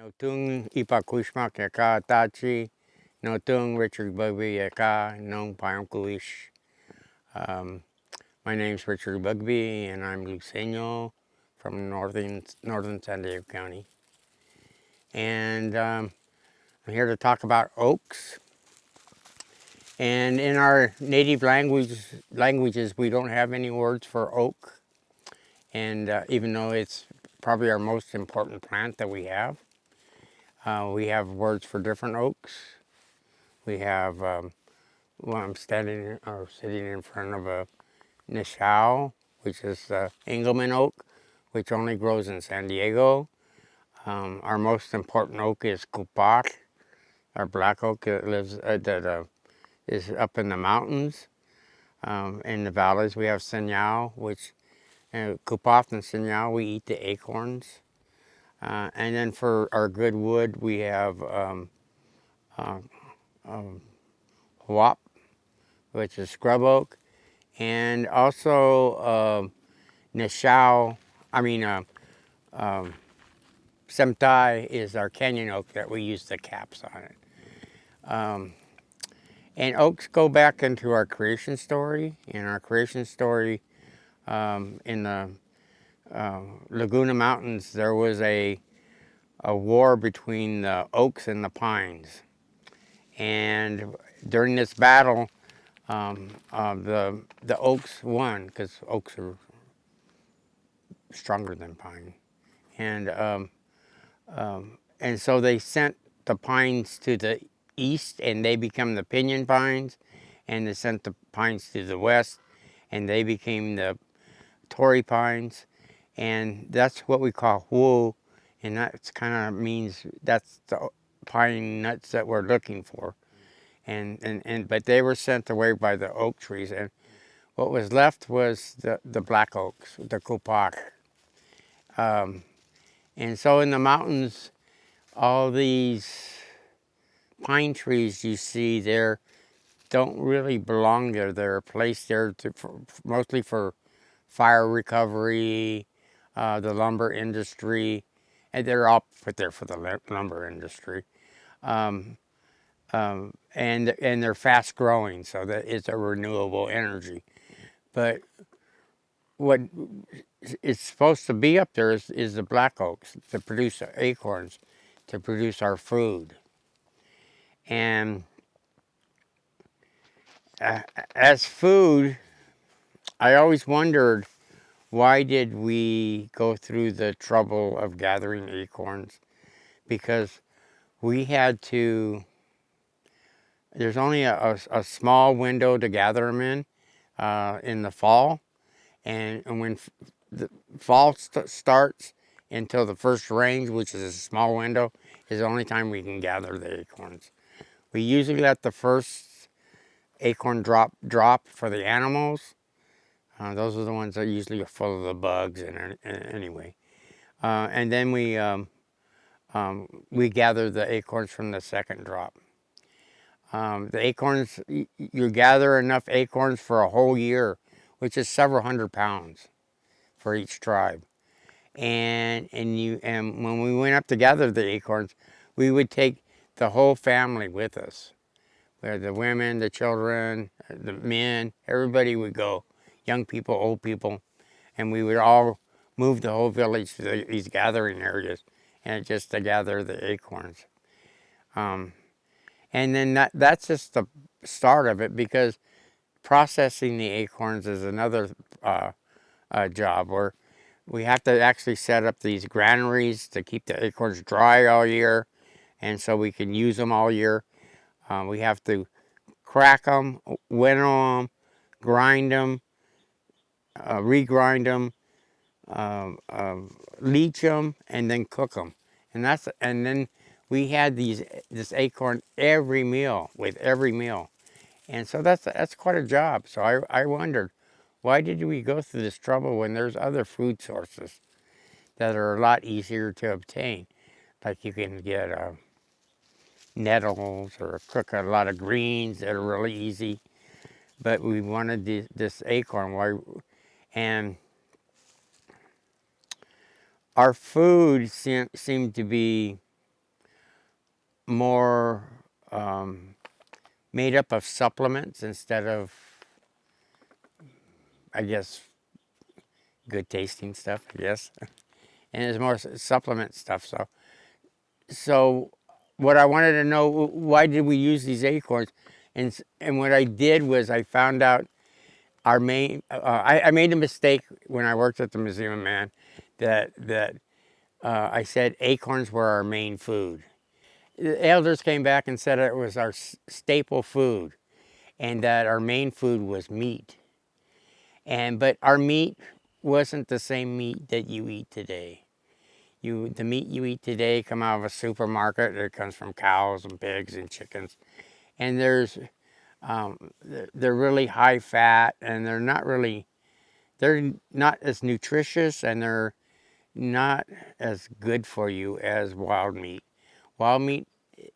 No tung ipakushmak yaka tachi, no tung Richard Bugby yaka, no payamkuish. My name's Richard Bugby, and I'm Luceño from northern San Diego County. And I'm here to talk about oaks. And in our native languages, we don't have any words for oak. And even though it's probably our most important plant that we have words for different oaks. We have, well, I'm standing or sitting in front of a Nishao, which is the Engelmann oak, which only grows in San Diego. Our most important oak is Cupac, our black oak that is up in the mountains. In the valleys, we have Senyao, which Cupac and Senyao, we eat the acorns. And then for our good wood, we have Huap, which is scrub oak, and also Nishao, Semtai is our canyon oak that we use the caps on it. And oaks go back into our creation story. In our creation story, in the Laguna Mountains, there was a war between the oaks and the pines. And during this battle, the oaks won, because oaks are stronger than pine. And so they sent the pines to the east, and they become the pinyon pines, and they sent the pines to the west, and they became the Torrey pines, and that's what we call Wu, and that kind of means that's the pine nuts that we're looking for. But they were sent away by the oak trees, and what was left was the black oaks, the Cupac. And so in the mountains, all these pine trees you see there don't really belong there. They're placed there mostly for fire recovery, the lumber industry, and they're all put there for the lumber industry. And they're fast growing, so that it's a renewable energy. But what is supposed to be up there is the black oaks to produce acorns, to produce our food. And as food, I always wondered, why did we go through the trouble of gathering acorns? Because we had to, there's only a small window to gather them in the fall. And when the fall starts until the first rains, which is a small window, is the only time we can gather the acorns. We usually let the first acorn drop for the animals. Those are the ones that usually are full of the bugs. And anyway, and then we gather the acorns from the second drop. The acorns, you gather enough acorns for a whole year, which is several hundred pounds for each tribe. And when we went up to gather the acorns, we would take the whole family with us. Where the women, the children, the men, everybody would go, young people, old people, and we would all move the whole village to these gathering areas, and just to gather the acorns. And then that's just the start of it, because processing the acorns is another job, where we have to actually set up these granaries to keep the acorns dry all year, and so we can use them all year. We have to crack them, winnow them, grind them, regrind them, leach them, and then cook them. And then we had this acorn every meal, with every meal. And so that's quite a job. So I wondered, why did we go through this trouble when there's other food sources that are a lot easier to obtain? Like you can get nettles, or cook a lot of greens that are really easy. But we wanted this acorn. And our food seemed to be more made up of supplements instead of, I guess, good tasting stuff, I guess. And it's more supplement stuff. So what I wanted to know, why did we use these acorns? And what I did was I found out our main, I made a mistake when I worked at the Museum of Man that I said acorns were our main food. The elders came back and said it was our staple food and that our main food was meat. But our meat wasn't the same meat that you eat today. The meat you eat today come out of a supermarket. It comes from cows and pigs and chickens, and they're really high fat, and they're not as nutritious, and they're not as good for you as wild meat. Wild meat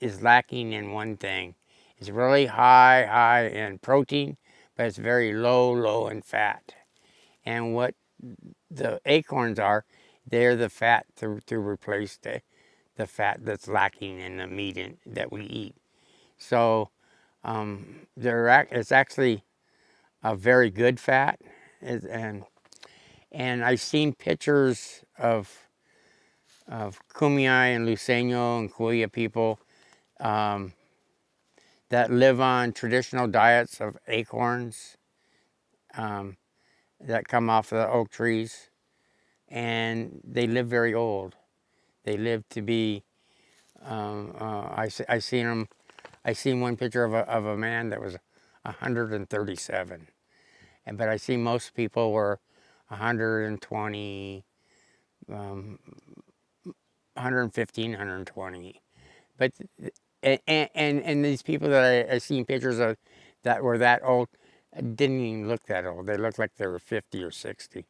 is lacking in one thing. It's really high in protein, but it's very low in fat. And what the acorns are, they're the fat to replace the fat that's lacking in the meat that we eat. So it's actually a very good fat, and I've seen pictures of Kumeyaay and Luiseño and Cahuilla people that live on traditional diets of acorns that come off the oak trees, and they live very old. They live to be. I seen one picture of a man that was 137, but I see most people were 120, 115, 120. But and these people that I seen pictures of that were that old didn't even look that old. They looked like they were 50 or 60.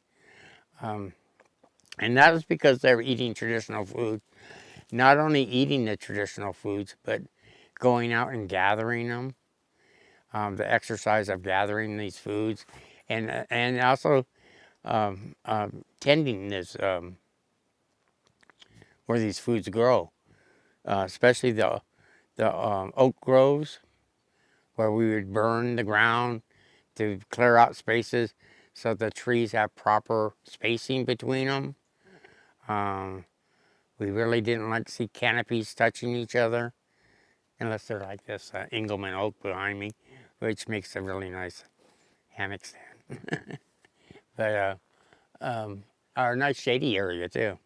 And that was because they were eating traditional food. Not only eating the traditional foods, but going out and gathering them. The exercise of gathering these foods, and also tending this where these foods grow, especially the oak groves, where we would burn the ground to clear out spaces so the trees have proper spacing between them. We really didn't like to see canopies touching each other, unless they're like this Engelmann oak behind me, which makes a really nice hammock stand. But a nice shady area too.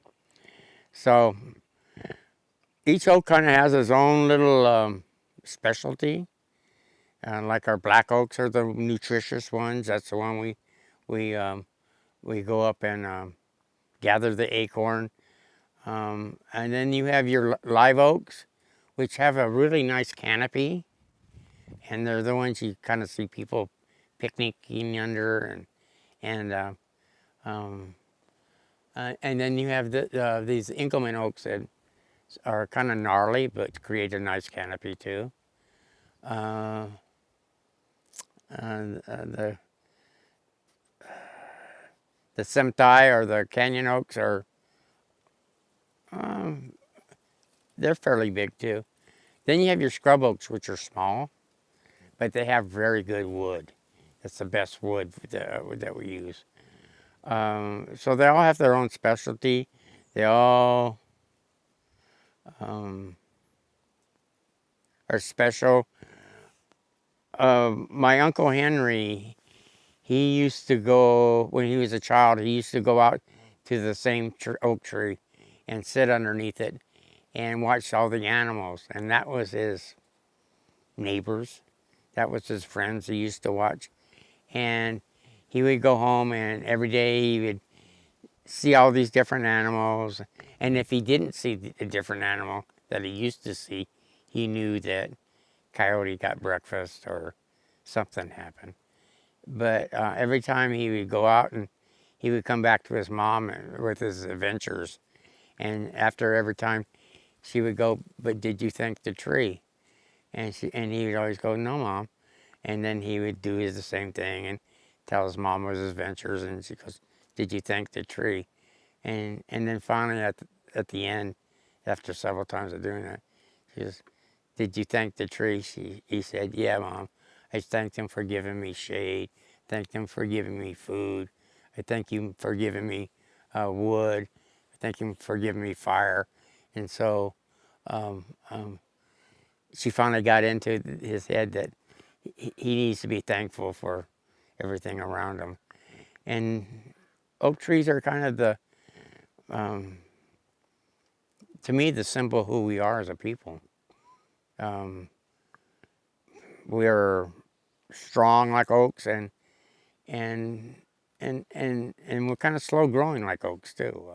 So each oak kind of has its own little specialty. Like our black oaks are the nutritious ones. That's the one we go up and gather the acorn. And then you have your live oaks, which have a really nice canopy, and they're the ones you kind of see people picnicking under, and then you have these Engelmann oaks that are kind of gnarly but create a nice canopy too. The Semtai or the canyon oaks are they're fairly big too. Then you have your scrub oaks, which are small, but they have very good wood. That's the best wood that we use. So they all have their own specialty. They all are special. My Uncle Henry, he used to go, when he was a child, he used to go out to the same oak tree and sit underneath it and watch all the animals. And that was his neighbors. That was his friends he used to watch. And he would go home, and every day he would see all these different animals. And if he didn't see a different animal that he used to see, he knew that coyote got breakfast or something happened. But every time he would go out, and he would come back to his mom with his adventures. And after every time, she would go, "But did you thank the tree?" And he would always go, "No, Mom." And then he would do the same thing and tell his mom his adventures. And she goes, "Did you thank the tree?" And then finally at the end, after several times of doing that, she goes, did you thank the trees? He said, yeah, Mom. I thanked them for giving me shade. Thanked them for giving me food. I thank you for giving me wood. I thank him for giving me fire. And so um, um, she finally got into his head that he needs to be thankful for everything around him. And oak trees are kind of um, to me, the symbol of who we are as a people. Um, we're strong like oaks, and and we're kind of slow growing like oaks too.